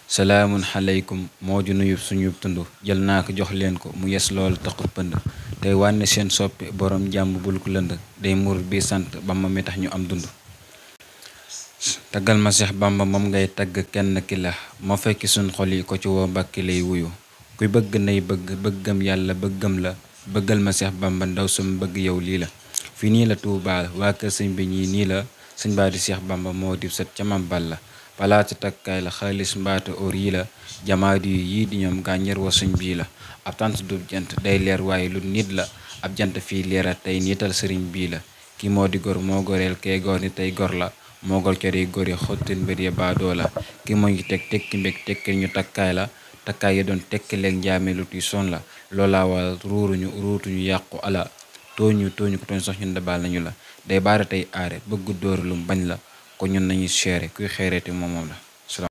salaamun aleykum moo di nuyub suñu tund jël naa ko jox leen ko mu yes loolu taxut pënd tey wànne seen soppi borom jàmm bul ku lënd day mur bi sant Bamba mi tax ñu am dund. taggal ma Seex Bamba moom ngay tagg kenn ki la moo fekki suñ xol yi ko ci woo mbàkki lay wuyu kuy bëgg nay bëggam yàlla bëggam la bëggal ma Seex Bamba ndaw sum bëgg yow lii la. fii nii la Tuubaa waa kër sëñ bi ñii nii la sëñ baa di Seex Bamba moo di sët ca mam bal la palaati takkaay la xaalis mbaata óor yi la jamaadi yu yii di ñoom gàññeer wa suñ bii la ab tant du jant day leer waaye lu nit la ab jant fii leera tey niital sëriñ bii la kii moo di gor moo goreel kee gor ni tey gor la moo gor cori gor yi xottin mbir ya baadoo la kii moo ngi teg tekki mbég tekkil ñu takkaay la takkaay yi doon tekki leeg njaame lu ti son la loolaa wal ruutuñu yàqu ala tooñu ko tooñ sax ñun dabaal nañu la day baara tey aare bëggu dóor lum bañ la ko ñun nañu seere kuy xeereeti moomoom la